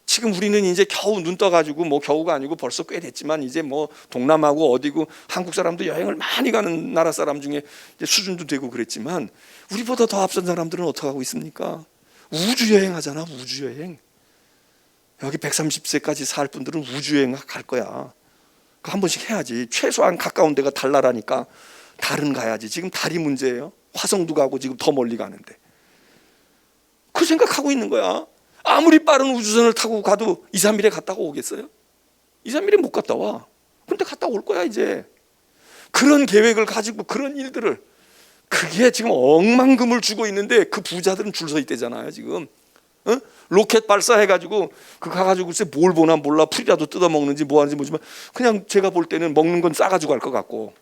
Speaker 1: 지금 우리는 이제 겨우 눈 떠가지고, 뭐 겨우가 아니고 벌써 꽤 됐지만 이제 뭐 동남아고 어디고 한국 사람도 여행을 많이 가는 나라 사람 중에 이제 수준도 되고 그랬지만, 우리보다 더 앞선 사람들은 어떻게 하고 있습니까? 우주여행 하잖아. 우주여행. 여기 130세까지 살 분들은 우주여행 갈 거야. 한 번씩 해야지. 최소한 가까운 데가 달나라니까 달은 가야지. 지금 달이 문제예요. 화성도 가고 지금 더 멀리 가는데. 그 생각하고 있는 거야. 아무리 빠른 우주선을 타고 가도 2, 3일에 갔다가 오겠어요? 2, 3일에 못 갔다 와. 근데 갔다 올 거야 이제. 그런 계획을 가지고 그런 일들을, 그게 지금 억만금을 주고 있는데 그 부자들은 줄 서 있대잖아요 지금. 로켓 발사해가지고 그 가가지고 글쎄 뭘 보나 몰라. 풀이라도 뜯어먹는지 뭐하는지 모르지만 그냥 제가 볼 때는 먹는 건 싸가지고 갈 것 같고,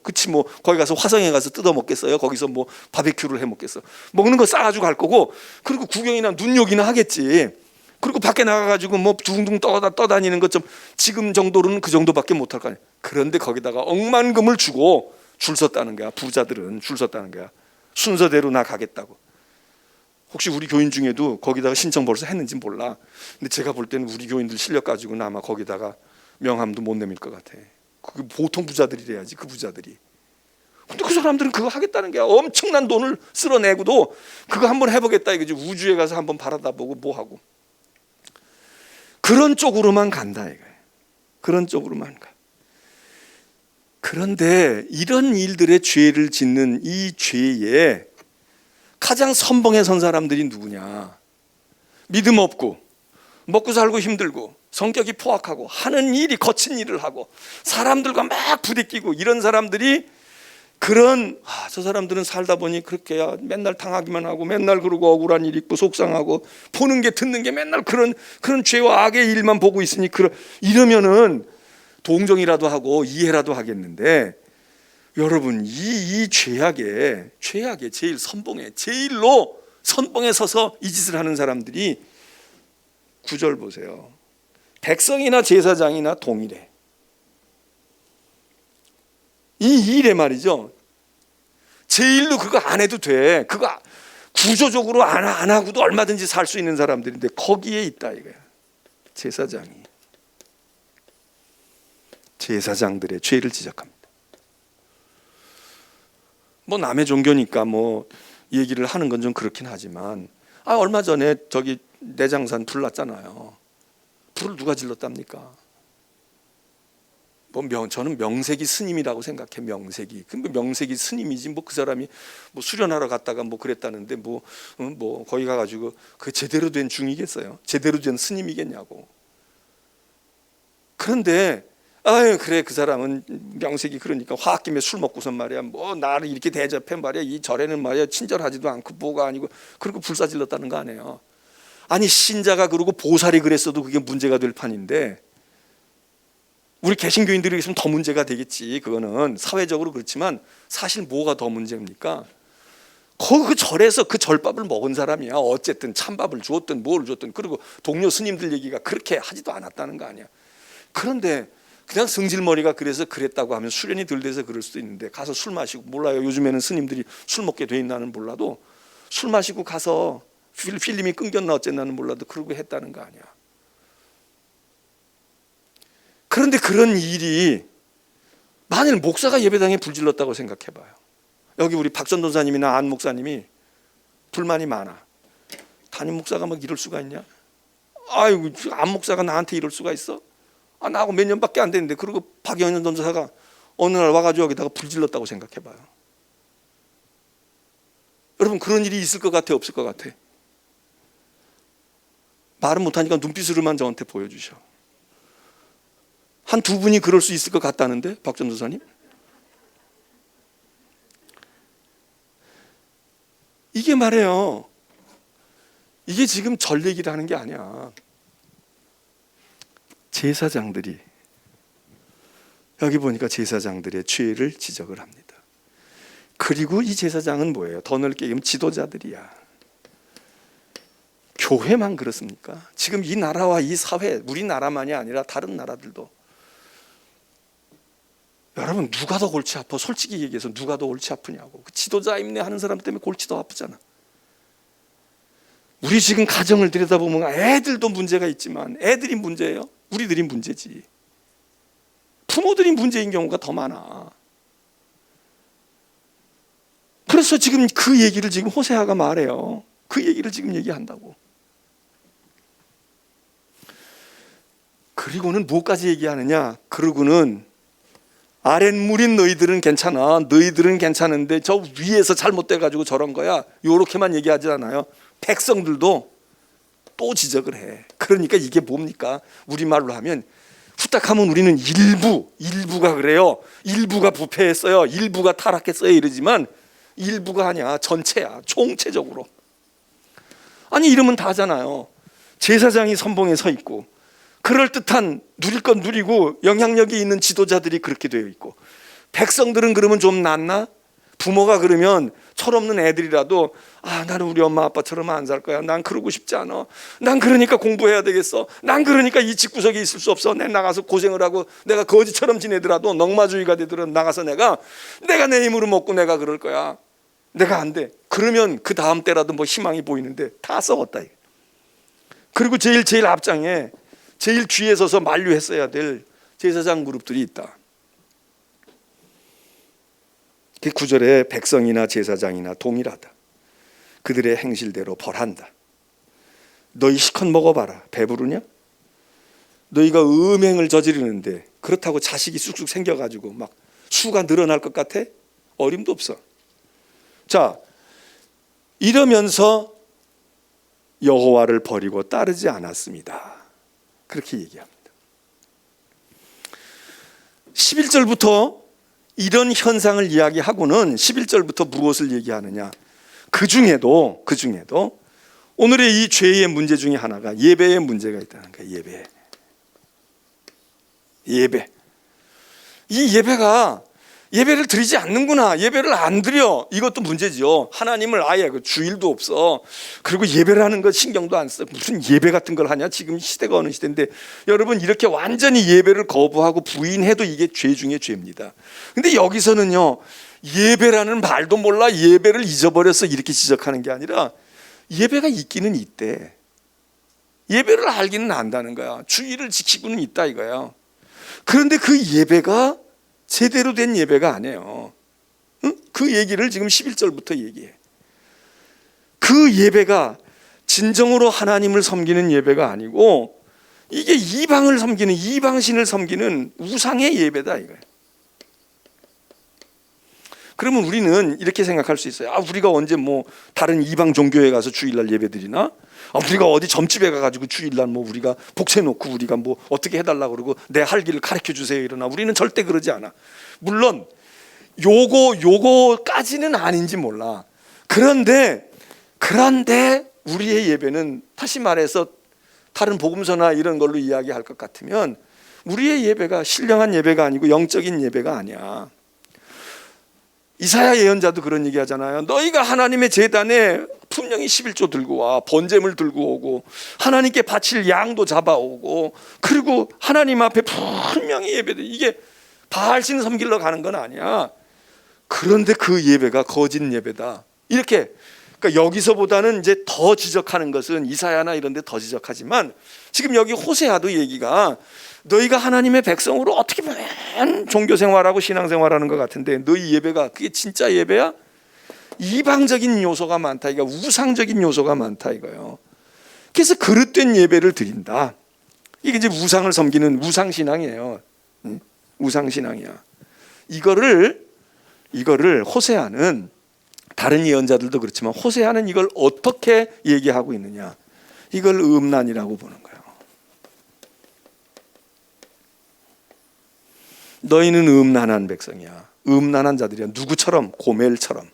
Speaker 1: 그치 뭐 거기 가서 화성에 가서 뜯어먹겠어요? 거기서 뭐 바베큐를 해먹겠어? 먹는 거 싸가지고 갈 거고, 그리고 구경이나 눈요기나 하겠지. 그리고 밖에 나가가지고 뭐 둥둥 떠다니는 것 좀 지금 정도로는 그 정도밖에 못할 거 아니야. 그런데 거기다가 억만금을 주고 줄 섰다는 거야. 부자들은 줄 섰다는 거야. 순서대로 나 가겠다고. 혹시 우리 교인 중에도 거기다가 신청 벌써 했는지 몰라. 근데 제가 볼 때는 우리 교인들 실력 가지고는 아마 거기다가 명함도 못 내밀 것 같아. 그 보통 부자들이래야지, 그 부자들이. 근데 그 사람들은 그거 하겠다는 게 엄청난 돈을 쓸어내고도 그거 한번 해보겠다 이거지. 우주에 가서 한번 바라다보고 뭐 하고. 그런 쪽으로만 간다 이거예요. 그런 쪽으로만 가. 그런데 이런 일들의 죄를 짓는 이 죄에 가장 선봉에 선 사람들이 누구냐? 믿음 없고 먹고 살고 힘들고 성격이 포악하고 하는 일이 거친 일을 하고 사람들과 막 부대끼고 이런 사람들이 그런 저 사람들은 살다 보니 그렇게야 맨날 당하기만 하고 맨날 그러고 억울한 일 있고 속상하고 보는 게 듣는 게 맨날 그런 죄와 악의 일만 보고 있으니 이러면은 동정이라도 하고 이해라도 하겠는데, 여러분 이 죄악에 제일 제일로 선봉에 서서 이 짓을 하는 사람들이 9절 보세요. 백성이나 제사장이나 동일해. 이 일에 말이죠, 제일로 그거 안 해도 돼. 그거 구조적으로 안 하고도 얼마든지 살 수 있는 사람들인데 거기에 있다 이거야. 제사장들의 죄를 지적합니다. 뭐 남의 종교니까 뭐 얘기를 하는 건 좀 그렇긴 하지만, 얼마 전에 저기 내장산 불 났잖아요. 불을 누가 질렀답니까? 저는 명색이 스님이라고 생각해. 명색이 스님이지 뭐 그 사람이 뭐 수련하러 갔다가 뭐 그랬다는데 뭐 거기 가가지고 그 제대로 된 중이겠어요? 제대로 된 스님이겠냐고. 그런데 그래 그 사람은 명색이 그러니까 화학김에 술 먹고선 말이야 뭐 나를 이렇게 대접해 말이야 이 절에는 말이야 친절하지도 않고 뭐가 아니고 그리고 불사질렀다는 거 아니에요. 아니 신자가 그러고 보살이 그랬어도 그게 문제가 될 판인데, 우리 개신교인들이 있으면 더 문제가 되겠지. 그거는 사회적으로 그렇지만 사실 뭐가 더 문제입니까? 그 절에서 그 절밥을 먹은 사람이야. 어쨌든 찬밥을 주었든 뭘 주었든, 그리고 동료 스님들 얘기가 그렇게 하지도 않았다는 거 아니야. 그런데 그냥 성질머리가 그래서 그랬다고 하면 수련이 덜 돼서 그럴 수도 있는데, 가서 술 마시고, 몰라요 요즘에는 스님들이 술 먹게 돼 있나는 몰라도 술 마시고 가서 필름이 끊겼나 어쨌나는 몰라도 그러고 했다는 거 아니야. 그런데 그런 일이 만일 목사가 예배당에 불질렀다고 생각해봐요. 여기 우리 박전 도사님이나 안 목사님이 불만이 많아. 담임 목사가 막 이럴 수가 있냐? 아이고 안 목사가 나한테 이럴 수가 있어? 나하고 몇 년밖에 안 됐는데. 그리고 박영현 전도사가 어느 날 와가지고 여기다가 불질렀다고 생각해봐요. 여러분 그런 일이 있을 것 같아 없을 것 같아? 말은 못하니까 눈빛으로만 저한테 보여주셔. 한 두 분이 그럴 수 있을 것 같다는데 박 전도사님? 이게 말이에요, 이게 지금 절 얘기를 하는 게 아니야. 제사장들이 여기 보니까 제사장들의 죄를 지적을 합니다. 그리고 이 제사장은 뭐예요? 더 넓게 얘기하면 지도자들이야. 교회만 그렇습니까? 지금 이 나라와 이 사회, 우리나라만이 아니라 다른 나라들도, 여러분 누가 더 골치 아파? 솔직히 얘기해서 누가 더 골치 아프냐고. 그 지도자 임내하는 사람 때문에 골치도 아프잖아. 우리 지금 가정을 들여다보면 애들도 문제가 있지만 애들이 문제예요? 우리들이 문제지. 부모들이 문제인 경우가 더 많아. 그래서 지금 그 얘기를 지금 호세아가 말해요. 그 얘기를 지금 얘기한다고. 그리고는 뭐까지 얘기하느냐? 그러고는 아랫물인 너희들은 괜찮아. 너희들은 괜찮은데 저 위에서 잘못돼가지고 저런 거야. 요렇게만 얘기하지 않아요. 백성들도 또 지적을 해. 그러니까 이게 뭡니까? 우리말로 하면 후딱하면 우리는 일부가 그래요. 일부가 부패했어요. 일부가 타락했어요. 이러지만 일부가 아니야. 전체야. 총체적으로. 아니 이러면 다잖아요. 제사장이 선봉에 서 있고 그럴듯한 누릴 건 누리고 영향력이 있는 지도자들이 그렇게 되어 있고, 백성들은 그러면 좀 낫나? 부모가 그러면 철없는 애들이라도 나는 우리 엄마 아빠처럼 안 살 거야. 난 그러고 싶지 않아. 난 그러니까 공부해야 되겠어. 난 그러니까 이 집구석에 있을 수 없어. 내가 나가서 고생을 하고 내가 거지처럼 지내더라도 넉마주의가 되더라도 나가서 내가 내 힘으로 먹고 내가 그럴 거야. 내가 안 돼. 그러면 그 다음 때라도 뭐 희망이 보이는데 다 썩었다. 그리고 제일 앞장에 제일 뒤에 서서 만류했어야 될 제사장 그룹들이 있다. 그 9절에 백성이나 제사장이나 동일하다. 그들의 행실대로 벌한다. 너희 시컷 먹어봐라. 배부르냐? 너희가 음행을 저지르는데 그렇다고 자식이 쑥쑥 생겨가지고 막 수가 늘어날 것 같아? 어림도 없어. 자, 이러면서 여호와를 버리고 따르지 않았습니다. 그렇게 얘기합니다. 11절부터 이런 현상을 이야기하고는 11절부터 무엇을 얘기하느냐? 그 중에도 오늘의 이 죄의 문제 중에 하나가 예배의 문제가 있다는 거예요. 예배. 이 예배를 드리지 않는구나, 예배를 안 드려, 이것도 문제지요. 하나님을 아예 주일도 없어, 그리고 예배라는 것 신경도 안 써. 무슨 예배 같은 걸 하냐. 지금 시대가 어느 시대인데 여러분, 이렇게 완전히 예배를 거부하고 부인해도 이게 죄 중에 죄입니다. 근데 여기서는요, 예배라는 말도 몰라, 예배를 잊어버렸어, 이렇게 지적하는 게 아니라 예배가 있기는 있대. 예배를 알기는 안다는 거야. 주일을 지키고는 있다 이거야. 그런데 그 예배가 제대로 된 예배가 아니에요. 응? 그 얘기를 지금 11절부터 얘기해. 그 예배가 진정으로 하나님을 섬기는 예배가 아니고 이게 이방을 섬기는, 이방신을 섬기는 우상의 예배다 이거예요. 그러면 우리는 이렇게 생각할 수 있어요. 우리가 언제 뭐 다른 이방 종교에 가서 주일날 예배드리나? 우리가 어디 점집에 가가지고 주일날 뭐 우리가 복세 놓고 우리가 뭐 어떻게 해달라고 그러고 내 할 길을 가르쳐 주세요 이러나? 우리는 절대 그러지 않아. 물론 요거까지는 아닌지 몰라. 그런데 우리의 예배는, 다시 말해서 다른 복음서나 이런 걸로 이야기할 것 같으면 우리의 예배가 신령한 예배가 아니고 영적인 예배가 아니야. 이사야 예언자도 그런 얘기 하잖아요. 너희가 하나님의 제단에 분명히 11조 들고 와, 번제물 들고 오고 하나님께 바칠 양도 잡아오고, 그리고 하나님 앞에 분명히 예배돼. 이게 바알신 섬기러 가는 건 아니야. 그런데 그 예배가 거짓 예배다. 이렇게, 그러니까 여기서보다는 이제 더 지적하는 것은 이사야나 이런 데 더 지적하지만, 지금 여기 호세아도 얘기가 너희가 하나님의 백성으로 어떻게 보면 종교생활하고 신앙생활하는 것 같은데 너희 예배가 그게 진짜 예배야? 이방적인 요소가 많다, 이거 우상적인 요소가 많다 이거요. 그래서 그릇된 예배를 드린다. 이게 이제 우상을 섬기는 우상신앙이에요. 우상신앙이야. 이거를 호세아는, 다른 예언자들도 그렇지만 호세아는 이걸 어떻게 얘기하고 있느냐? 이걸 음란이라고 보는 거예요. 너희는 음란한 백성이야. 음란한 자들이야. 누구처럼? 고멜처럼,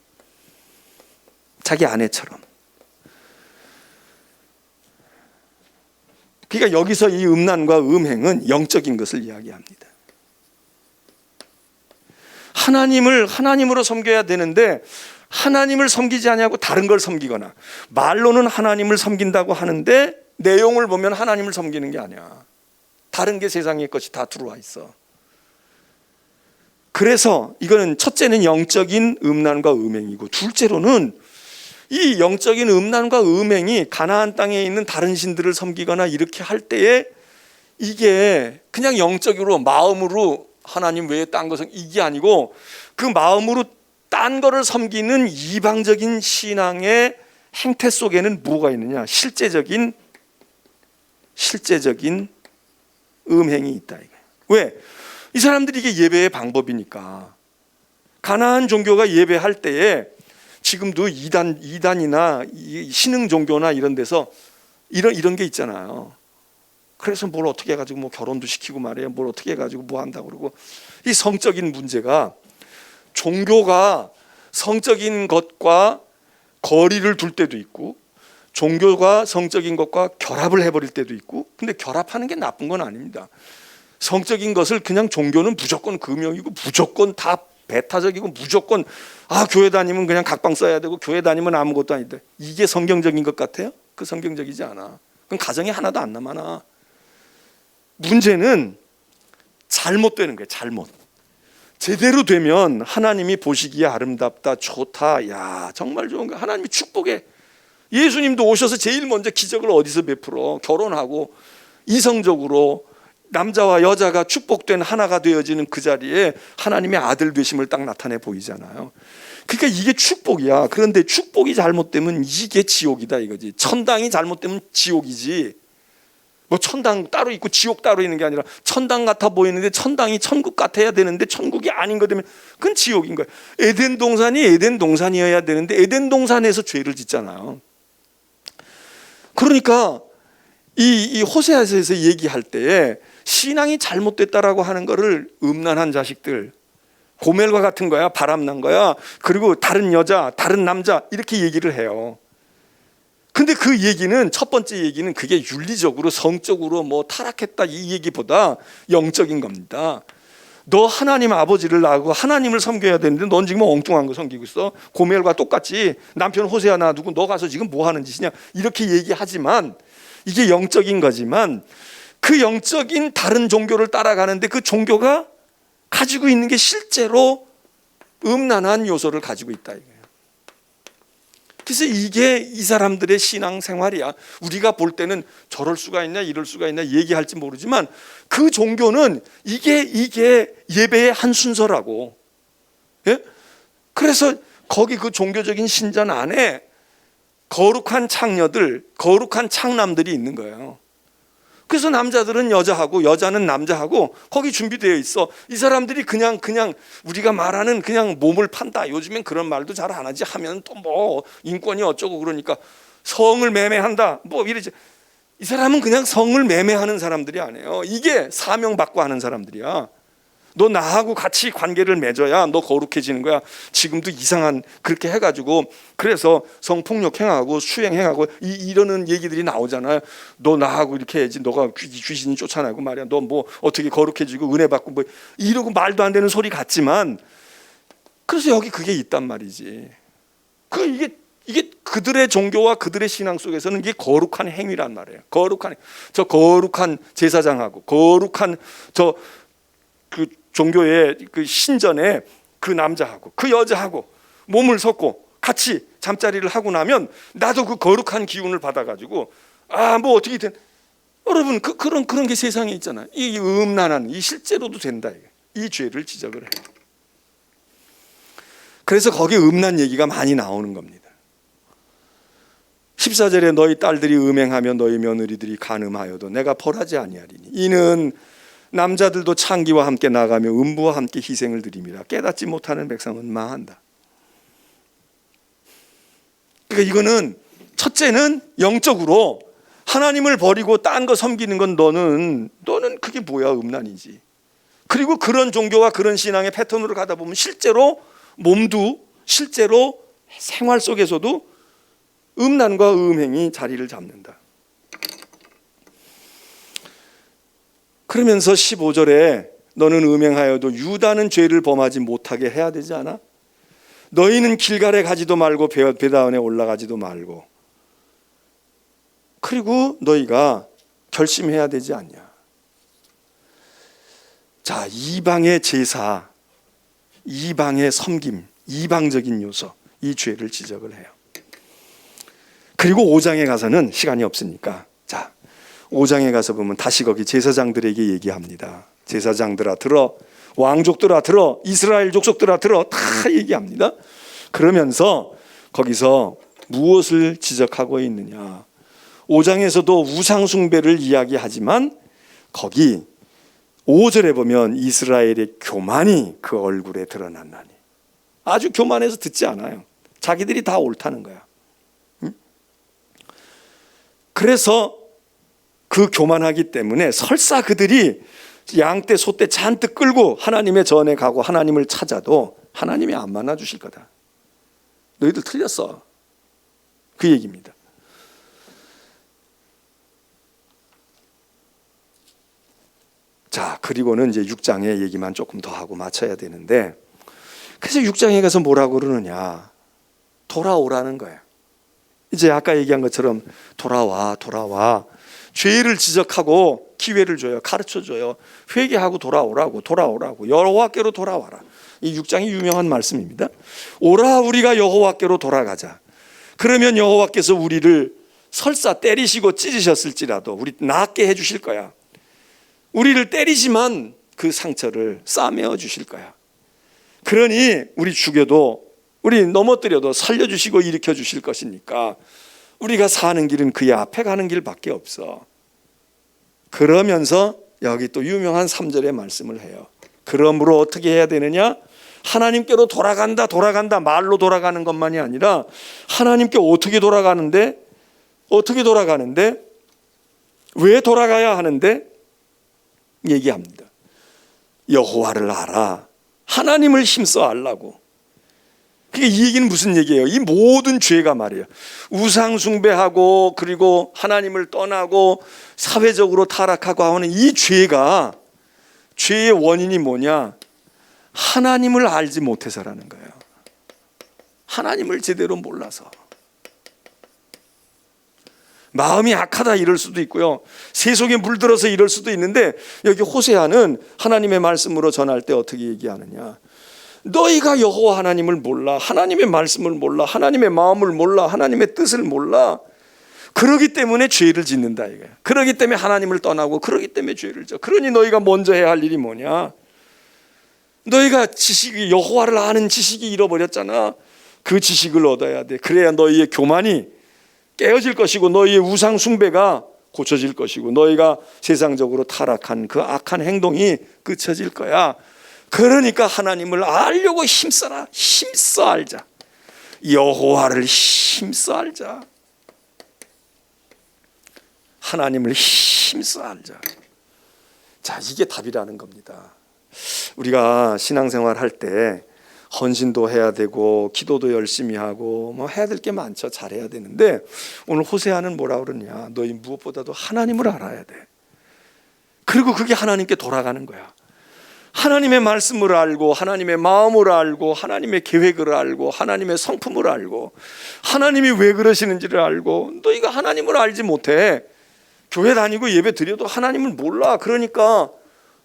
Speaker 1: 자기 아내처럼. 그러니까 여기서 이 음란과 음행은 영적인 것을 이야기합니다. 하나님으로 섬겨야 되는데 하나님을 섬기지 않냐고 다른 걸 섬기거나, 말로는 하나님을 섬긴다고 하는데 내용을 보면 하나님을 섬기는 게 아니야. 다른 게 세상의 것이 다 들어와 있어. 그래서 이거는 첫째는 영적인 음란과 음행이고, 둘째로는 이 영적인 음란과 음행이 가나안 땅에 있는 다른 신들을 섬기거나 이렇게 할 때에 이게 그냥 영적으로 마음으로 하나님 외에 딴 것은 이게 아니고, 그 마음으로 딴 거를 섬기는 이방적인 신앙의 행태 속에는 뭐가 있느냐? 실제적인 음행이 있다 이거예요. 왜? 이 사람들이 이게 예배의 방법이니까. 가나안 종교가 예배할 때에 지금도 이단이나 신흥 종교나 이런 데서 이런 게 있잖아요. 그래서 뭘 어떻게 해가지고 뭐 결혼도 시키고 말이에요. 뭘 어떻게 해가지고 뭐 한다고 그러고. 이 성적인 문제가, 종교가 성적인 것과 거리를 둘 때도 있고, 종교가 성적인 것과 결합을 해버릴 때도 있고. 근데 결합하는 게 나쁜 건 아닙니다. 성적인 것을 그냥 종교는 무조건 금욕이고 무조건 다 배타적이고 무조건 교회 다니면 그냥 각방 써야 되고 교회 다니면 아무것도 아닌데, 이게 성경적인 것 같아요? 그 성경적이지 않아. 그럼 가정이 하나도 안 남아나. 문제는 잘못되는 거예요. 잘못. 제대로 되면 하나님이 보시기에 아름답다, 좋다, 야 정말 좋은 거, 하나님이 축복해. 예수님도 오셔서 제일 먼저 기적을 어디서 베풀어? 결혼하고 이성적으로 남자와 여자가 축복된 하나가 되어지는 그 자리에 하나님의 아들 되심을 딱 나타내 보이잖아요. 그러니까 이게 축복이야. 그런데 축복이 잘못되면 이게 지옥이다 이거지. 천당이 잘못되면 지옥이지. 뭐 천당 따로 있고 지옥 따로 있는 게 아니라, 천당 같아 보이는데 천당이 천국 같아야 되는데 천국이 아닌 거 되면 그건 지옥인 거야. 에덴 동산이 에덴 동산이어야 되는데 에덴 동산에서 죄를 짓잖아요. 그러니까 이 호세아서에서 얘기할 때에 신앙이 잘못됐다라고 하는 거를 음란한 자식들, 고멜과 같은 거야. 바람난 거야. 그리고 다른 여자, 다른 남자 이렇게 얘기를 해요. 근데 그 얘기는, 첫 번째 얘기는 그게 윤리적으로 성적으로 뭐 타락했다 이 얘기보다 영적인 겁니다. 너 하나님 아버지를 낳고 하나님을 섬겨야 되는데 넌 지금 엉뚱한 거 섬기고 있어. 고멜과 똑같이 남편 호세아 놔두고 너 가서 지금 뭐 하는 짓이냐 이렇게 얘기하지만, 이게 영적인 거지만 그 영적인 다른 종교를 따라가는데 그 종교가 가지고 있는 게 실제로 음란한 요소를 가지고 있다 이거예요. 그래서 이게 이 사람들의 신앙생활이야. 우리가 볼 때는 저럴 수가 있냐 이럴 수가 있냐 얘기할지 모르지만 그 종교는 이게 예배의 한 순서라고. 예? 그래서 거기 그 종교적인 신전 안에 거룩한 창녀들, 거룩한 창남들이 있는 거예요. 그래서 남자들은 여자하고 여자는 남자하고 거기 준비되어 있어. 이 사람들이 그냥 우리가 말하는 그냥 몸을 판다. 요즘엔 그런 말도 잘 안 하지. 하면 또 뭐 인권이 어쩌고 그러니까 성을 매매한다. 뭐 이러지. 이 사람은 그냥 성을 매매하는 사람들이 아니에요. 이게 사명받고 하는 사람들이야. 너 나하고 같이 관계를 맺어야 너 거룩해지는 거야. 지금도 이상한 그렇게 해가지고 그래서 성폭력 행하고 수행 행하고 이러는 얘기들이 나오잖아요. 너 나하고 이렇게 해야지. 너가 귀신이 쫓아나고 말이야. 너 뭐 어떻게 거룩해지고 은혜 받고 뭐 이러고 말도 안 되는 소리 같지만, 그래서 여기 그게 있단 말이지. 이게 그들의 종교와 그들의 신앙 속에서는 이게 거룩한 행위란 말이에요. 저 거룩한 제사장하고 거룩한 그 종교의 그 신전에 그 남자하고 그 여자하고 몸을 섞고 같이 잠자리를 하고 나면 나도 그 거룩한 기운을 받아가지고 뭐 어떻게 된, 여러분 그런 게 세상에 있잖아요. 이 음란한 이 실제로도 된다 이 죄를 지적을 해요. 그래서 거기 음란 얘기가 많이 나오는 겁니다. 14절에 너희 딸들이 음행하며 너희 며느리들이 간음하여도 내가 벌하지 아니하리니 이는 남자들도 창기와 함께 나가며 음부와 함께 희생을 드림이라. 깨닫지 못하는 백성은 망한다. 그러니까 이거는 첫째는 영적으로 하나님을 버리고 딴 거 섬기는 건 너는 그게 뭐야, 음란이지. 그리고 그런 종교와 그런 신앙의 패턴으로 가다 보면 실제로 몸도 실제로 생활 속에서도 음란과 음행이 자리를 잡는다. 그러면서 15절에 너는 음행하여도 유다는 죄를 범하지 못하게 해야 되지 않아? 너희는 길갈에 가지도 말고 베다원에 올라가지도 말고, 그리고 너희가 결심해야 되지 않냐. 자, 이방의 제사, 이방의 섬김, 이방적인 요소, 이 죄를 지적을 해요. 그리고 5장에 가서는 시간이 없으니까, 자 5장에 가서 보면 다시 거기 제사장들에게 얘기합니다. 제사장들아 들어, 왕족들아 들어, 이스라엘 족속들아 들어, 다 얘기합니다. 그러면서 거기서 무엇을 지적하고 있느냐. 5장에서도 우상 숭배를 이야기하지만 거기 5절에 보면 이스라엘의 교만이 그 얼굴에 드러났나니. 아주 교만해서 듣지 않아요. 자기들이 다 옳다는 거야. 그래서 그 교만하기 때문에 설사 그들이 양떼 소떼 잔뜩 끌고 하나님의 전에 가고 하나님을 찾아도 하나님이 안 만나 주실 거다. 너희들 틀렸어. 그 얘기입니다. 자, 그리고는 이제 6장의 얘기만 조금 더 하고 마쳐야 되는데, 그래서 6장에 가서 뭐라고 그러느냐. 돌아오라는 거예요. 이제 아까 얘기한 것처럼 돌아와. 죄를 지적하고 기회를 줘요. 가르쳐줘요. 회개하고 돌아오라고. 여호와께로 돌아와라. 이 6장이 유명한 말씀입니다. 오라 우리가 여호와께로 돌아가자. 그러면 여호와께서 우리를 설사 때리시고 찢으셨을지라도 우리 낫게 해주실 거야. 우리를 때리지만 그 상처를 싸매어 주실 거야. 그러니 우리 죽여도 우리 넘어뜨려도 살려주시고 일으켜 주실 것이니까 우리가 사는 길은 그의 앞에 가는 길밖에 없어. 그러면서 여기 또 유명한 3절의 말씀을 해요. 그러므로 어떻게 해야 되느냐? 하나님께로 돌아간다 말로 돌아가는 것만이 아니라 하나님께 어떻게 돌아가는데 왜 돌아가야 하는데 얘기합니다. 여호와를 알아. 하나님을 힘써 알라고. 그러니까 이 얘기는 무슨 얘기예요? 이 모든 죄가 말이에요. 우상 숭배하고 그리고 하나님을 떠나고 사회적으로 타락하고 하는 이 죄가, 죄의 원인이 뭐냐? 하나님을 알지 못해서라는 거예요. 하나님을 제대로 몰라서. 마음이 악하다 이럴 수도 있고요, 세속에 물들어서 이럴 수도 있는데, 여기 호세아는 하나님의 말씀으로 전할 때 어떻게 얘기하느냐? 너희가 여호와 하나님을 몰라, 하나님의 말씀을 몰라, 하나님의 마음을 몰라, 하나님의 뜻을 몰라. 그러기 때문에 죄를 짓는다 이거예요. 그러기 때문에 하나님을 떠나고, 그러기 때문에 죄를 져. 그러니 너희가 먼저 해야 할 일이 뭐냐? 너희가 지식이, 여호와를 아는 지식이 잃어버렸잖아. 그 지식을 얻어야 돼. 그래야 너희의 교만이 깨어질 것이고, 너희의 우상 숭배가 고쳐질 것이고, 너희가 세상적으로 타락한 그 악한 행동이 그쳐질 거야. 그러니까 하나님을 알려고 힘써라. 힘써 알자. 여호와를 힘써 알자. 하나님을 힘써 알자. 자, 이게 답이라는 겁니다. 우리가 신앙생활 할 때 헌신도 해야 되고 기도도 열심히 하고 뭐 해야 될 게 많죠. 잘해야 되는데, 오늘 호세아는 뭐라 그러냐? 너희 무엇보다도 하나님을 알아야 돼. 그리고 그게 하나님께 돌아가는 거야. 하나님의 말씀을 알고, 하나님의 마음을 알고, 하나님의 계획을 알고, 하나님의 성품을 알고, 하나님이 왜 그러시는지를 알고. 너희가 하나님을 알지 못해. 교회 다니고 예배 드려도 하나님을 몰라. 그러니까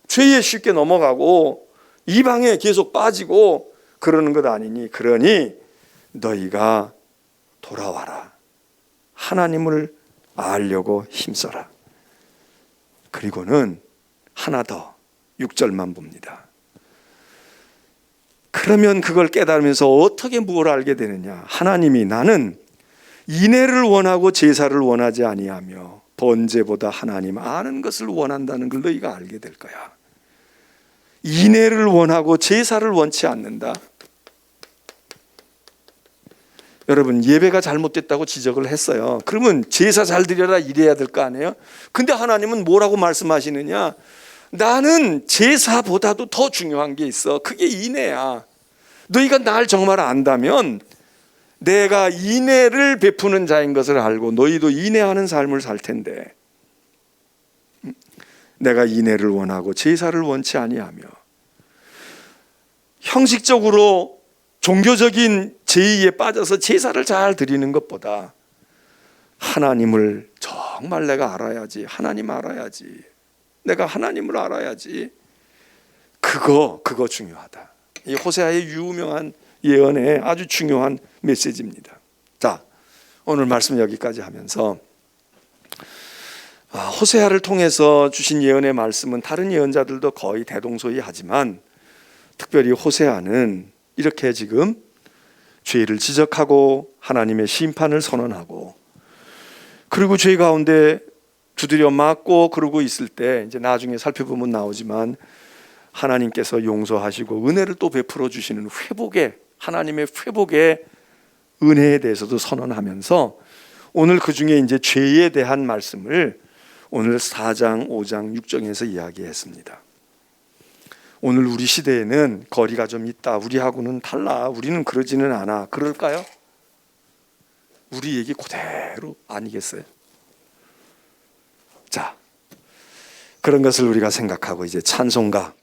Speaker 1: 죄에 쉽게 넘어가고 이방에 계속 빠지고 그러는 것 아니니. 그러니 너희가 돌아와라. 하나님을 알려고 힘써라. 그리고는 하나 더, 6절만 봅니다. 그러면 그걸 깨달으면서 어떻게 뭘 알게 되느냐? 하나님이 나는 인애를 원하고 제사를 원하지 아니하며 번제보다 하나님 아는 것을 원한다는 걸 너희가 알게 될 거야. 인애를 원하고 제사를 원치 않는다. 여러분, 예배가 잘못됐다고 지적을 했어요. 그러면 제사 잘 드려라 이래야 될 거 아니에요? 근데 하나님은 뭐라고 말씀하시느냐? 나는 제사보다도 더 중요한 게 있어. 그게 인애야. 너희가 날 정말 안다면 내가 인애를 베푸는 자인 것을 알고 너희도 인애하는 삶을 살 텐데, 내가 인애를 원하고 제사를 원치 아니하며, 형식적으로 종교적인 제의에 빠져서 제사를 잘 드리는 것보다 하나님을 정말 내가 알아야지. 하나님 알아야지. 내가 하나님을 알아야지. 그거 중요하다. 이 호세아의 유명한 예언의 아주 중요한 메시지입니다. 자, 오늘 말씀 여기까지 하면서, 호세아를 통해서 주신 예언의 말씀은 다른 예언자들도 거의 대동소이하지만, 특별히 호세아는 이렇게 지금 죄를 지적하고 하나님의 심판을 선언하고, 그리고 죄 가운데 두드려 맞고 그러고 있을 때, 이제 나중에 살펴보면 나오지만 하나님께서 용서하시고 은혜를 또 베풀어 주시는 회복의, 하나님의 회복의 은혜에 대해서도 선언하면서, 오늘 그 중에 이제 죄에 대한 말씀을 오늘 4장, 5장, 6장에서 이야기했습니다. 오늘 우리 시대에는 거리가 좀 있다. 우리하고는 달라. 우리는 그러지는 않아. 그럴까요? 우리 얘기 그대로 아니겠어요? 자, 그런 것을 우리가 생각하고 이제 찬송가